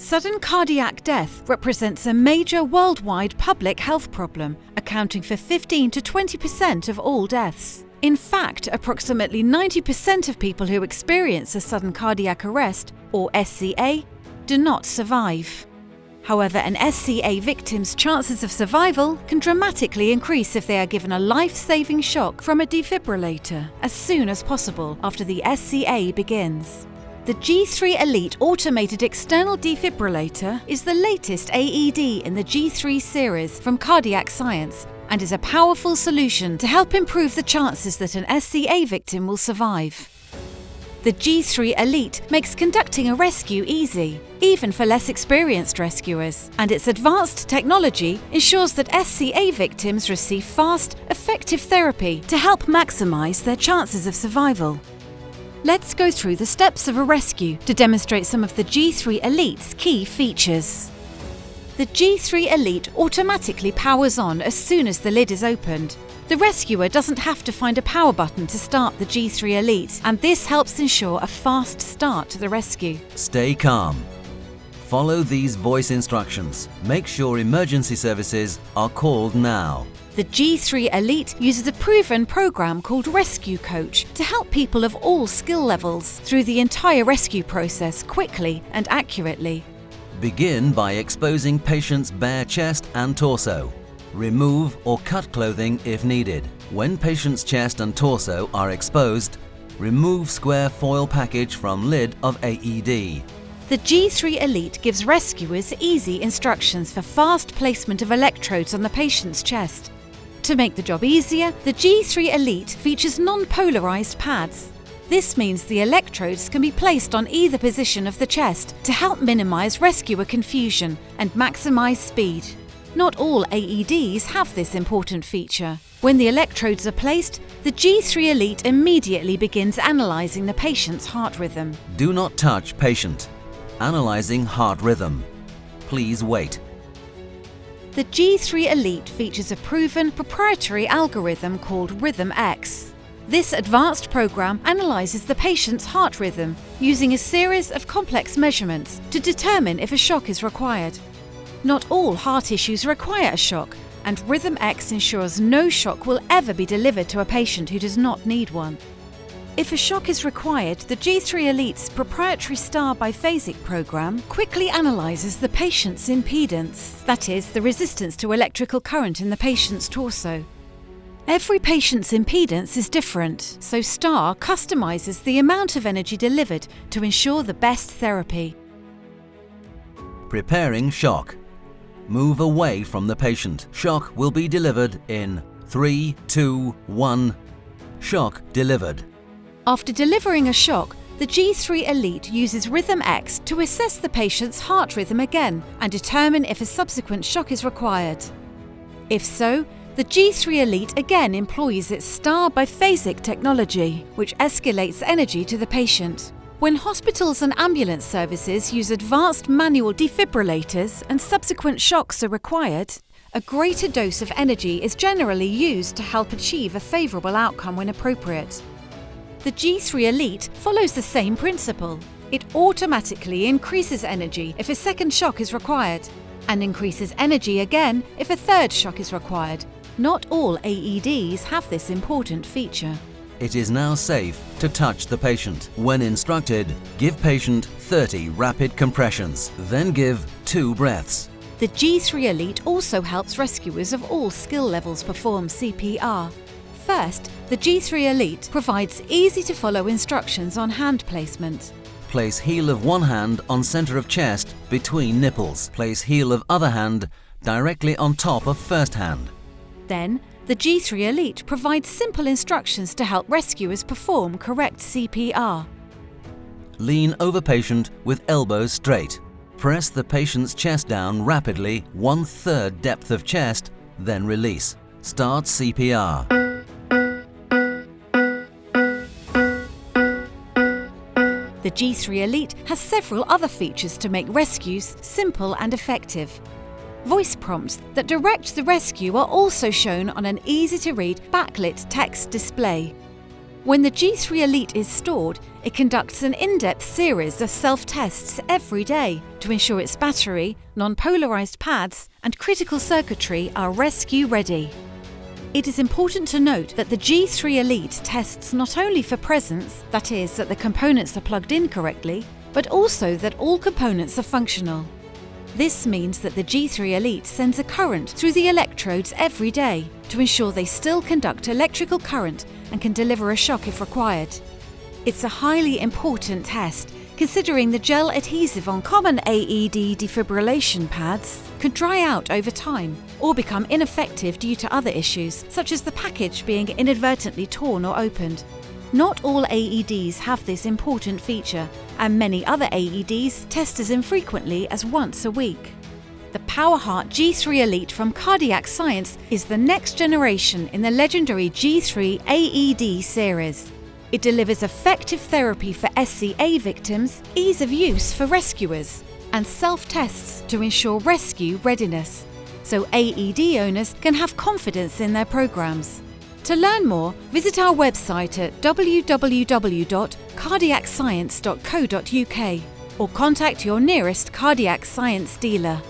Sudden cardiac death represents a major worldwide public health problem, accounting for 15 to 20% of all deaths. In fact, approximately 90% of people who experience a sudden cardiac arrest, or SCA, do not survive. However, an SCA victim's chances of survival can dramatically increase if they are given a life-saving shock from a defibrillator as soon as possible after the SCA begins. The G3 Elite Automated External Defibrillator is the latest AED in the G3 series from Cardiac Science and is a powerful solution to help improve the chances that an SCA victim will survive. The G3 Elite makes conducting a rescue easy, even for less experienced rescuers, and its advanced technology ensures that SCA victims receive fast, effective therapy to help maximize their chances of survival. Let's go through the steps of a rescue to demonstrate some of the G3 Elite's key features. The G3 Elite automatically powers on as soon as the lid is opened. The rescuer doesn't have to find a power button to start the G3 Elite, and this helps ensure a fast start to the rescue. Stay calm. Follow these voice instructions. Make sure emergency services are called now. The G3 Elite uses a proven program called Rescue Coach to help people of all skill levels through the entire rescue process quickly and accurately. Begin by exposing patient's bare chest and torso. Remove or cut clothing if needed. When patient's chest and torso are exposed, remove square foil package from lid of AED. The G3 Elite gives rescuers easy instructions for fast placement of electrodes on the patient's chest. To make the job easier, the G3 Elite features non-polarized pads. This means the electrodes can be placed on either position of the chest to help minimize rescuer confusion and maximize speed. Not all AEDs have this important feature. When the electrodes are placed, the G3 Elite immediately begins analyzing the patient's heart rhythm. Do not touch patient. Analyzing heart rhythm. Please wait. The G3 Elite features a proven proprietary algorithm called Rhythm X. This advanced program analyzes the patient's heart rhythm using a series of complex measurements to determine if a shock is required. Not all heart issues require a shock, and Rhythm X ensures no shock will ever be delivered to a patient who does not need one. If a shock is required, the G3 Elite's proprietary star biphasic program quickly analyzes the patient's impedance, that is, the resistance to electrical current in the patient's torso. Every patient's impedance is different, so STAR customizes the amount of energy delivered to ensure the best therapy. Preparing shock. Move away from the patient. Shock will be delivered in 3, 2, 1. Shock delivered. After delivering a shock, the G3 Elite uses Rhythm X to assess the patient's heart rhythm again and determine if a subsequent shock is required. If so, the G3 Elite again employs its star biphasic technology, which escalates energy to the patient. When hospitals and ambulance services use advanced manual defibrillators and subsequent shocks are required, a greater dose of energy is generally used to help achieve a favourable outcome when appropriate. The G3 Elite follows the same principle. It automatically increases energy if a second shock is required, and increases energy again if a third shock is required. Not all AEDs have this important feature. It is now safe to touch the patient. When instructed, give patient 30 rapid compressions, then give 2 breaths. The G3 Elite also helps rescuers of all skill levels perform CPR. First, the G3 Elite provides easy-to-follow instructions on hand placement. Place heel of one hand on center of chest between nipples. Place heel of other hand directly on top of first hand. Then, the G3 Elite provides simple instructions to help rescuers perform correct CPR. Lean over patient with elbows straight. Press the patient's chest down rapidly, 1/3 depth of chest, then release. Start CPR. The G3 Elite has several other features to make rescues simple and effective. Voice prompts that direct the rescue are also shown on an easy-to-read backlit text display. When the G3 Elite is stored, it conducts an in-depth series of self-tests every day to ensure its battery, non-polarized pads, and critical circuitry are rescue-ready. It is important to note that the G3 Elite tests not only for presence, that is, that the components are plugged in correctly, but also that all components are functional. This means that the G3 Elite sends a current through the electrodes every day to ensure they still conduct electrical current and can deliver a shock if required. It's a highly important test, considering the gel adhesive on common AED defibrillation pads can dry out over time or become ineffective due to other issues, such as the package being inadvertently torn or opened. Not all AEDs have this important feature, and many other AEDs test as infrequently as once a week. The Powerheart G3 Elite from Cardiac Science is the next generation in the legendary G3 AED series. It delivers effective therapy for SCA victims, ease of use for rescuers, and self-tests to ensure rescue readiness, so AED owners can have confidence in their programs. To learn more, visit our website at www.cardiacscience.co.uk or contact your nearest Cardiac Science dealer.